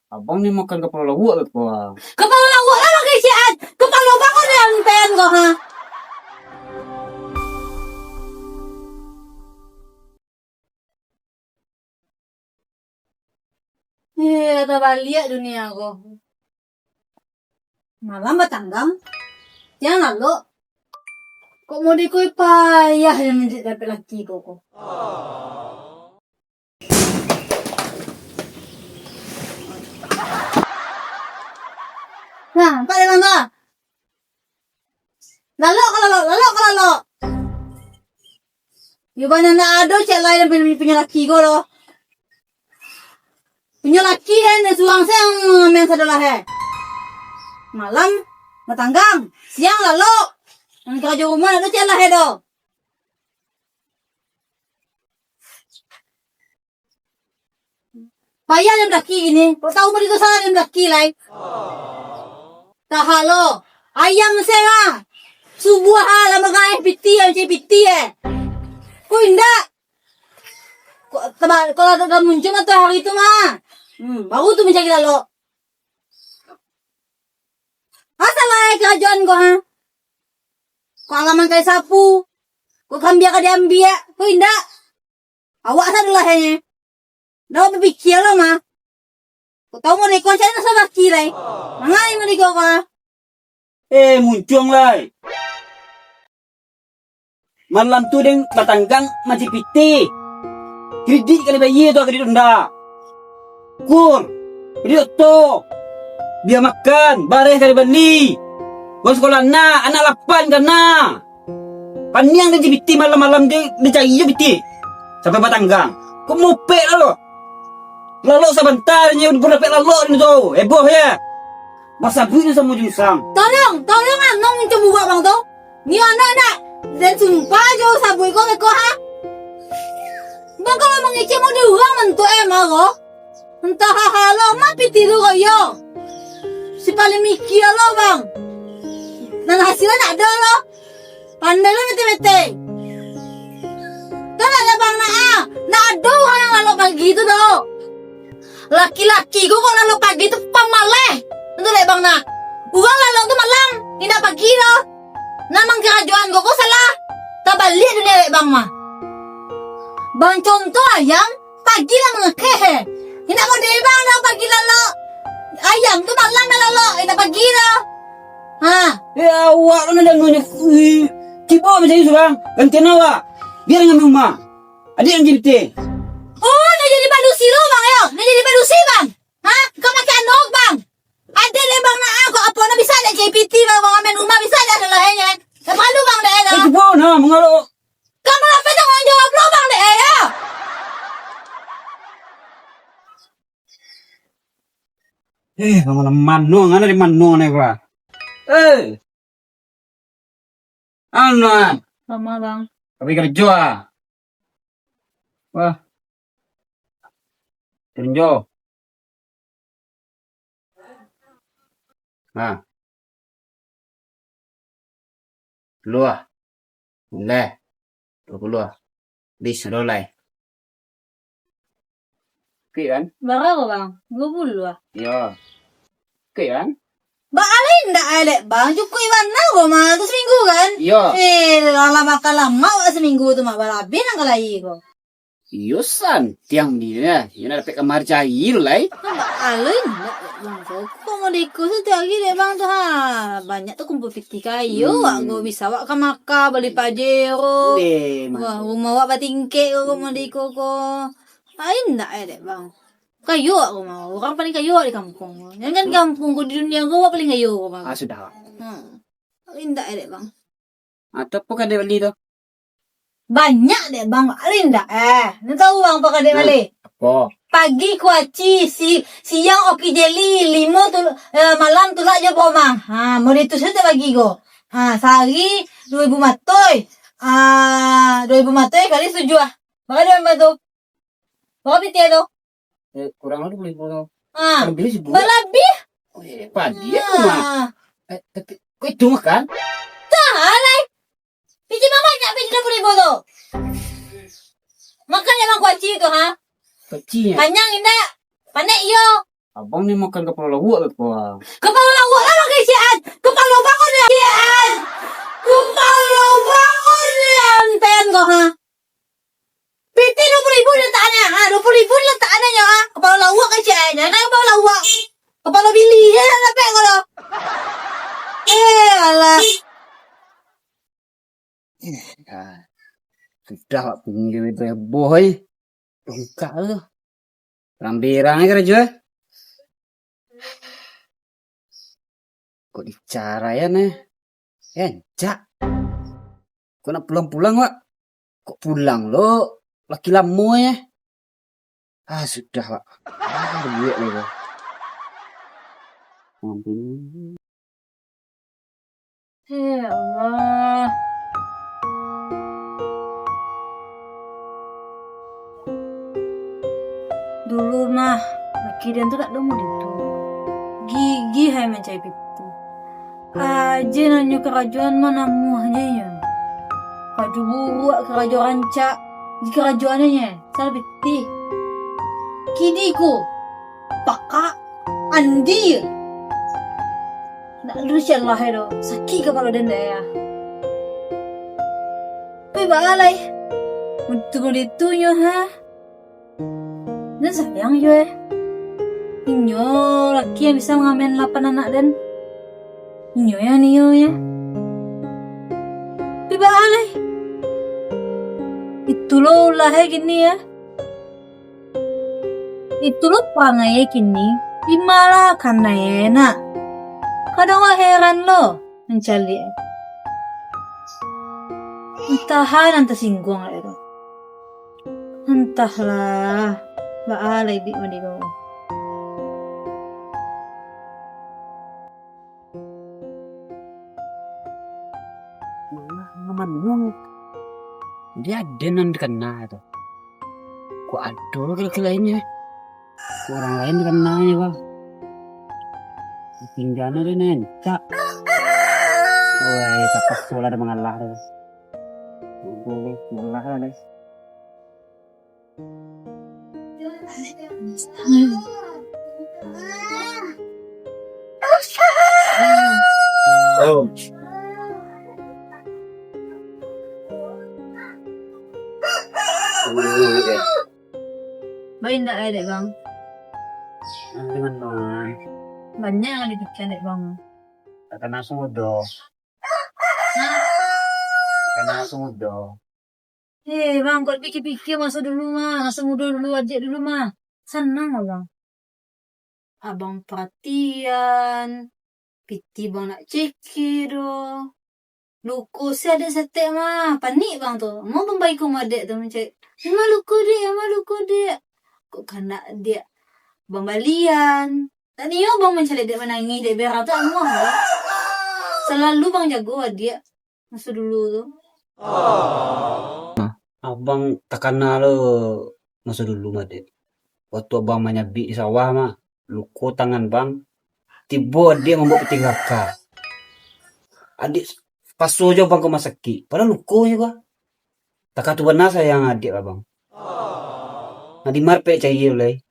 Abang ni makan kepala lawak ke apa? Kepala lawak lah lo kesian. Kepala bangun yang pen kau ha. Kata balik dunia ko. Malam batanggang. Jangan lo. Kok mau dikoi payah yang menjadi dapat laki ko. Nah, Pak Dewan ka. Lalo ka lalo. Yung ba na ado, siya lain ang pinyalaki ko, lo. Pinyalaki, na suwang siyang men sa dalahe. Malam, matanggang. Siang, lalo. Ang kajuman, ado siya lahe, do. Payah yung laki ini. Kung tahu mo dito sana yung laki, lai. Tahalo. Ayam siya. Subuh hala magay piti Kung hindi. Kalau ada muncul na to hari itu mah. Baru tu mencari lalo. Asa lai kerajaan ko ha. Kung alaman kay sapu. Kung kambia ka diambia. Kung hindi. Awak sa dulahnya. Daw pipikir lo mah. Kung tahu mo rin kung siya na sa bakilay. Mangain mo rin ko ka. Muncung lah. Malam tu deng batanggang masih piti. Kredit kali bayi tu kredit unda. Kur. Kredit tu. Dia makan, bareh kali beli. Gua sekolah na, anak 8 kan na. Paniang dan piti malam-malam dia cari je piti. Sampai batanggang. Kok mopek lah lo. Lalu sebentarnya udah berapa lalu ini tu. Heboh ya. Masa gue sama Jusang. Tolong anong muncul buka bang tu. Ni anak. Dan sumpah jauh sabui ko ha. Bang kalau mengici mau diulang mentu emang ko. Entah halo mah pitiru ko yo. Si paling mikir lo bang. Dan hasilnya ada lo. Pandai lo mete-mete. Kan ada bang na ada yang lalu pagi itu do. Laki-laki kok lalu pagi itu pamaleh. Itu lek bang na. Uang lalu tu malam. Tidak pagi lo. Namang kerajuan kok salah. Tak balik dunia lek bang mah. Bang contoh ayam pagi lah mengekehe. Tidak mau deh bang dah pagi lalu. Ayam tu malam dah lalu. Tidak pagi lah. Ha. Ya awak lu dah nunjuk. Cipo macam itu bang. Gantian awak. Biar ngambil rumah. Adik yang jadi. Oh, nak jadi padusi lo bang yo. Nak jadi padusi bang. Ha? Kau makan anak bang. Ada le bang na ako apa na bisa ada JPT bang amen rumah bisa ada salahnya. Terlalu bang deh dah. Cipo na mengalu. Kamu apa tanggung jawab lo bang deh ya? Kamu manung, ada di manung nih gua. Anak. Sama bang. Tapi kerja. Wah. Kerja. Nah. Keluar. Boleh. Keluar. Bis dolai. Oke kan? Berapa bang? 20 ah. Iya. Oke kan? Bang alin ndak elek bang. Cukup iwan na gua mah tu seminggu kan? Iya. Lama makan lama seminggu tu mah balabin ang kalai ko. Iya san. Tiang dia. Yana dapat kamar cair lah. Bang alin ndak bang. Kok mau diku setiap lagi deh bang tu ha. Banyak tu kumpul piti kayu. Wak gua bisa wak kamaka beli pajero. Wah rumah wak batingke ko mau diku ko. Alin ndak elek bang. Kayu aku mau. Orang paling kayu di kampung. Yang kan kampungku di dunia gua paling kayu bang. Sudah. Alin ndak elek bang. Atau apa kan dia beli tu? Banyak deh bang. Alin ndak Ni tahu bang apa kadek balik? Apa? Pagi kuaci, siang oki jeli, malam tulak je pomang. Ha, mau itu sudah bagi go. Ha, sehari 2000 matoy. 2000 matoy kali 7 ah. Maka dia tu. Berapa piti tu? Kurang lebih beli puluh. Ha. Kalau beli 10. Berlebih. Oh, padi ya mah. Tapi kau itu makan? Tak lah. Piji mama banyak piji 60,000 tu. Makan emang kuaci tu ha. Kecil. Panjang indah. Panek yo. Abang ni makan kepala lawak apa? Kepala lawak lah pakai sian. Kepala bangun ya. Sian. Kepala bangun ya. Anten kok ha. Piti 20.000 letaknya ha. 20.000 letaknya ya ha. Kepala lawak kan sian. Jangan kepala lawak. Kepala bili ya sampai kalau. Alah. Sudah Pak pinggir itu ya boy. Enggak lu. Rambirang aja kerja. Kok bicara ya nih? Encak. Kok nak pulang-pulang Wak? Kok pulang lo? Laki lama ya? Ah sudah Wak. Duit lo. Ampun. Ya Allah. Dulu mah laki dia tuh tak ada mau itu. Gigi hai mencari itu. Aja nanya kerajaan mana muahnya ya. Kaju buat kerajaan cak di kerajaannya salah beti. Kini ku pakak andi. Nak lulus Allah itu sakit kepala denda ya. Tapi balai untuk itu yo ha. Dan sayang yo Inyo laki yang bisa mengamen 8 anak dan Inyo ya Nio ya. Tapi balai itu lo lah gini ya. Itu lo pangai kini Imala karena enak. Kadang wah heran lo mencari. Entahan anta singgung itu. Entahlah. Baalay di madigaw. Naman yung dia ada nan kena itu. Kok ada kira-kiranya? Kok orang lain kena ya Bang? Tinggalnya dia nencak. Wah, tak sekolah ada mengalah deh. Boleh mengalah deh. Oh. Baik enggak ada bang? Dengan bang. Banyak yang dipikirkan dek bang. Kena sudo. Kena sudo. Bang, kau pikir-pikir masa dulu mah, masa muda dulu, adik dulu mah. Senang bang. Abang perhatian. Piti bang nak cekir doh. Luku si ada setek mah. Panik bang tu. Mau bang baik kau madek tu mencari. Emang luku dek. Kok kena dia. Bang balian. Tadi yo bang mencari dek menangis. Dek berang tu amuah lah. Selalu bang jago adik. Masa dulu tu. Abang tak kenal lo masa dulu mah dek. Waktu abang menyabi di sawah mah. Luku tangan bang. Tiba dia membuat peti ngaka. Adik pasu aja bang ke masaki. Padahal luku juga. Tak kata benar sayang adik abang. Nah di marpe cair oleh.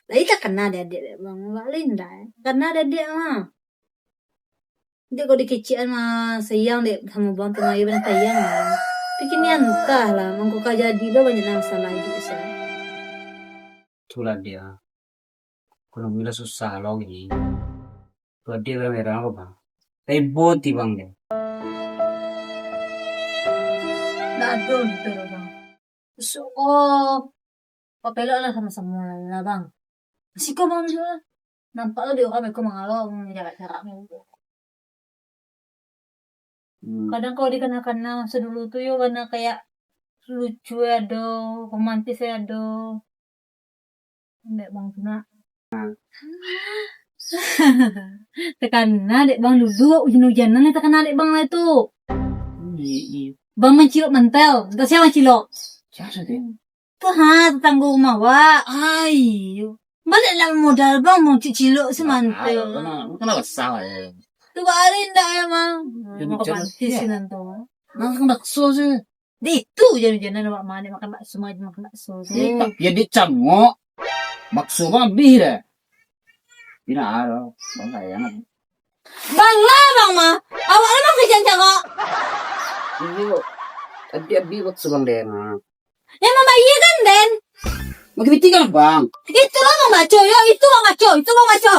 Lagi tak kena ada adik bang. Enggak linda. Kena ada adik mah. Dia kalau dikecian mah sayang dek sama bang pengayu benar sayang lah. Bikin entah lah. Mangkuk jadi lo banyak masalah gitu saya. Itulah dia. Kalau bila susah loh gini. Tuh dia merah apa bang? Ribut bang deh. Nggak ada gitu loh bang. So, papelo lah sama-sama lah bang. Masih kok bang juga. Nampak lo dia orang mereka mengalau jarak-jarak gitu. Kadang kalau dikena-kena masa dulu tuh yo karena kayak lucu ya do, romantis ya do. Dek bang kena. Tekana dek bang dulu hujan-hujanan tekana dek bang lah itu. Bang mencilok mentel, entah siapa mencilok. Siapa deh? Tuh ha, tetangga rumah wa. Ayo. Balik lah modal bang mau cilok semantel. Kenapa salah ya? Tuh barin dah emang. Dia Mau bicara, kepantisin iya. nanti. Nah, kan bakso sih. Di itu jangan na mana makan bakso makan bakso. Ya di cangok. Bakso mah bih. Pinaaraw. Bangkayan. Bang lah bang ma. Awak naman Christian cakok. Iyo. Abi bakso bang dena. Yang mamayigan din. Magkibiti ka na bang? Itu lah bang macho. Yo, itu bang macho. Itu bang macho.